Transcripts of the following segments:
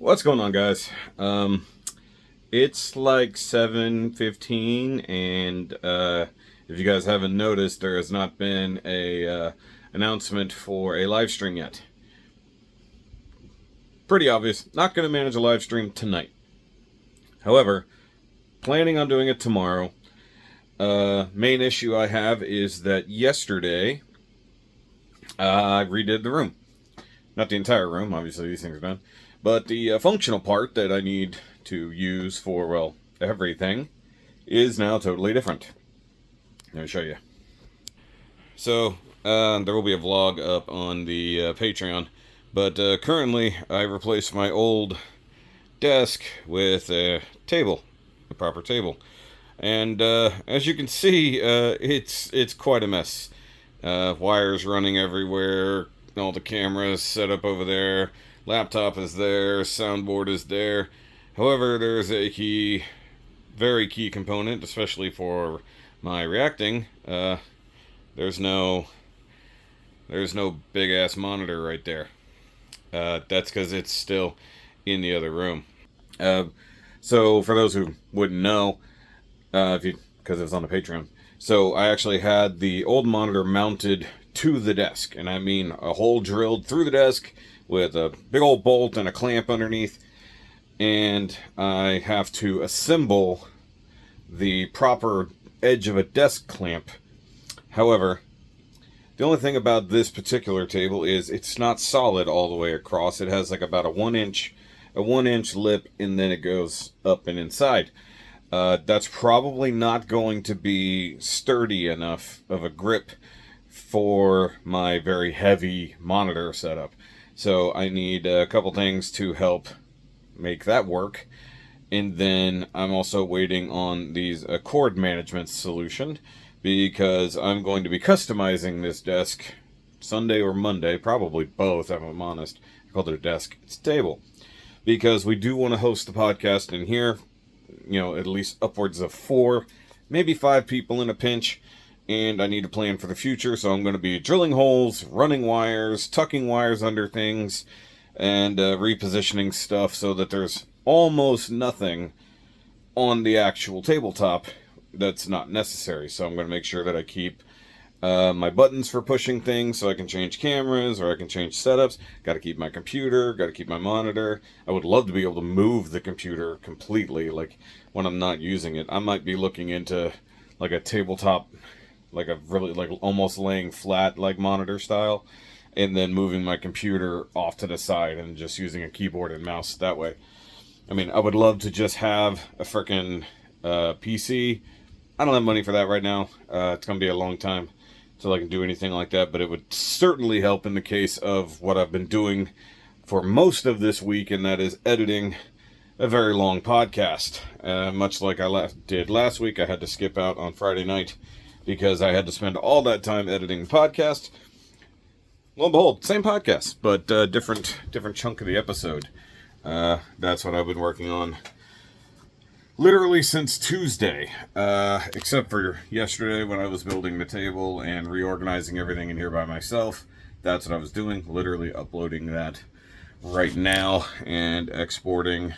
What's going on, guys? It's like 7:15, and if you guys haven't noticed, there has not been a announcement for a live stream yet. Pretty obvious. Not going to manage a live stream tonight. However, planning on doing it tomorrow. Main issue I have is that yesterday I redid the room. Not the entire room, obviously these things are done. But the functional part that I need to use for, well, everything is now totally different. Let me show you. So, there will be a vlog up on the Patreon. But currently, I replaced my old desk with a table. A proper table. And as you can see, it's quite a mess. Wires running everywhere. All the cameras set up over there. Laptop is there, soundboard is there. However, there's a very key component, especially for my reacting. There's no big ass monitor right there. That's because it's still in the other room. So for those who wouldn't know, because it was on the Patreon, so I actually had the old monitor mounted to the desk, and I mean a hole drilled through the desk with a big old bolt and a clamp underneath, and I have to assemble the proper edge of a desk clamp. However, the only thing about this particular table is it's not solid all the way across. It has like about a one inch lip, and then it goes up and inside. That's probably not going to be sturdy enough of a grip for my very heavy monitor setup. So I need a couple things to help make that work. And then I'm also waiting on these cord management solution, because I'm going to be customizing this desk Sunday or Monday, probably both if I'm honest. I called it a desk, it's a table. Because we do want to host the podcast in here, at least upwards of 4, maybe 5 people in a pinch. And I need to plan for the future, so I'm going to be drilling holes, running wires, tucking wires under things, and repositioning stuff so that there's almost nothing on the actual tabletop that's not necessary. So I'm going to make sure that I keep my buttons for pushing things so I can change cameras or I can change setups. Got to keep my computer, got to keep my monitor. I would love to be able to move the computer completely, like when I'm not using it. I might be looking into like a tabletop, like a really, like almost laying flat, like monitor style, and then moving my computer off to the side and just using a keyboard and mouse that way. I mean, I would love to just have a frickin' PC. I don't have money for that right now. It's gonna be a long time till I can do anything like that, but it would certainly help in the case of what I've been doing for most of this week, and that is editing a very long podcast. Much like I did last week, I had to skip out on Friday night because I had to spend all that time editing the podcast. Lo and behold, same podcast, but different chunk of the episode. That's what I've been working on literally since Tuesday, except for yesterday when I was building the table and reorganizing everything in here by myself. That's what I was doing, literally uploading that right now and exporting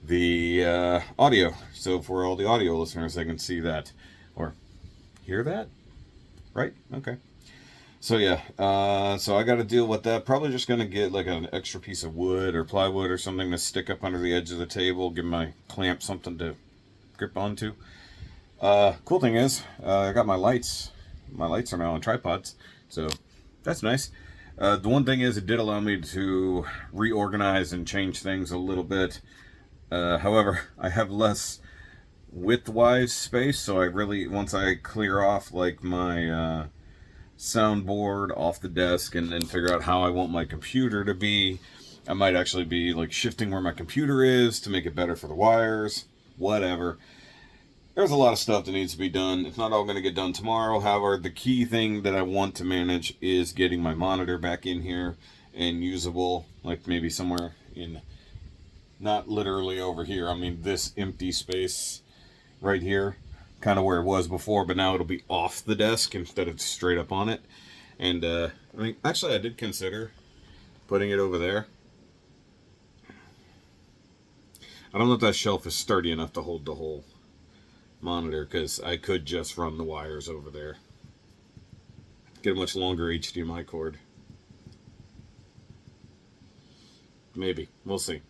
the audio. So for all the audio listeners, they can see that or hear that, right? Okay. So yeah, so I got to deal with that. Probably just going to get like an extra piece of wood or plywood or something to stick up under the edge of the table, give my clamp something to grip onto. Cool thing is, I got my lights. My lights are now on tripods, so that's nice. The one thing is, it did allow me to reorganize and change things a little bit. However, I have less width-wise space, so I really, once I clear off like my soundboard off the desk and then figure out how I want my computer to be, I might actually be like shifting where my computer is to make it better for the wires, whatever. There's a lot of stuff that needs to be done. It's not all going to get done tomorrow. However, the key thing that I want to manage is getting my monitor back in here and usable, like maybe somewhere in, not literally over here, I mean this empty space right here, kind of where it was before, but now it'll be off the desk instead of straight up on it. And I mean, actually I did consider putting it over there. I don't know if that shelf is sturdy enough to hold the whole monitor, because I could just run the wires over there. Get a much longer HDMI cord. Maybe. We'll see.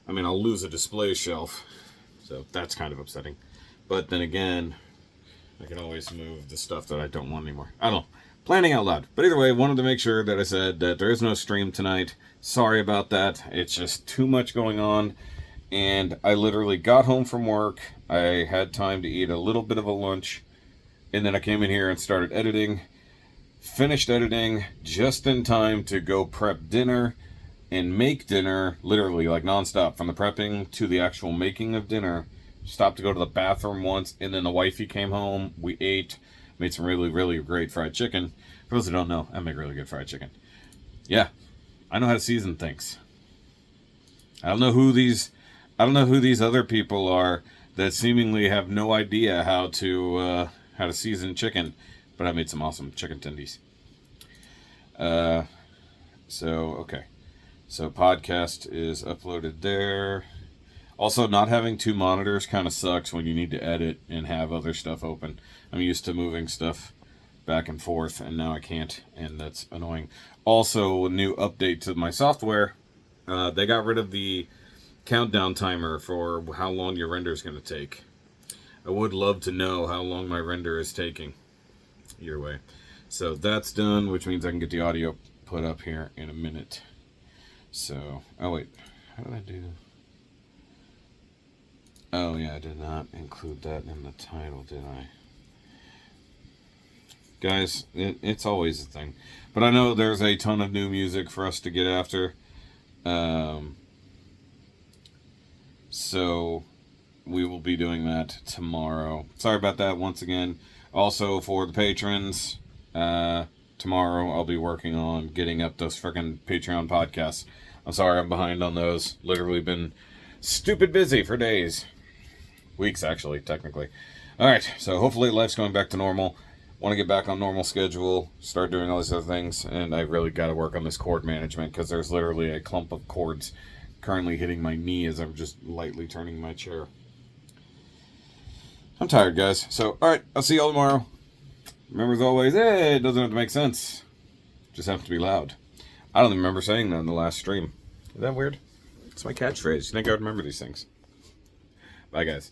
I mean, I'll lose a display shelf, so that's kind of upsetting. But then again, I can always move the stuff that I don't want anymore. I don't know. Planning out loud. But either way, wanted to make sure that I said that there is no stream tonight. Sorry about that. It's just too much going on. And I literally got home from work. I had time to eat a little bit of a lunch. And then I came in here and started editing. Finished editing just in time to go prep dinner and make dinner, literally like nonstop, from the prepping to the actual making of dinner. Stopped to go to the bathroom once, and then the wifey came home. We ate, made some really, really great fried chicken. For those who don't know, I make really good fried chicken. Yeah, I know how to season things. I don't know who these other people are that seemingly have no idea how to season chicken, but I made some awesome chicken tendies. Okay. So podcast is uploaded there. Also, not having two monitors kind of sucks when you need to edit and have other stuff open. I'm used to moving stuff back and forth, and now I can't, and that's annoying. Also, a new update to my software. They got rid of the countdown timer for how long your render is going to take. I would love to know how long my render is taking. Either way. So that's done, which means I can get the audio put up here in a minute. So, oh wait, how did I do? Oh yeah, I did not include that in the title, did I? Guys, it's always a thing. But I know there's a ton of new music for us to get after. So we will be doing that tomorrow. Sorry about that once again. Also, for the patrons, tomorrow I'll be working on getting up those freaking Patreon podcasts. I'm sorry I'm behind on those. Literally been stupid busy for days. Weeks, actually, technically. Alright, so hopefully life's going back to normal. Want to get back on normal schedule, start doing all these other things, and I really got to work on this cord management, because there's literally a clump of cords currently hitting my knee as I'm just lightly turning my chair. I'm tired, guys. So, alright, I'll see y'all tomorrow. Remember, as always, hey, it doesn't have to make sense. Just have to be loud. I don't even remember saying that in the last stream. Is that weird? It's my catchphrase. You think I would remember these things? Bye, guys.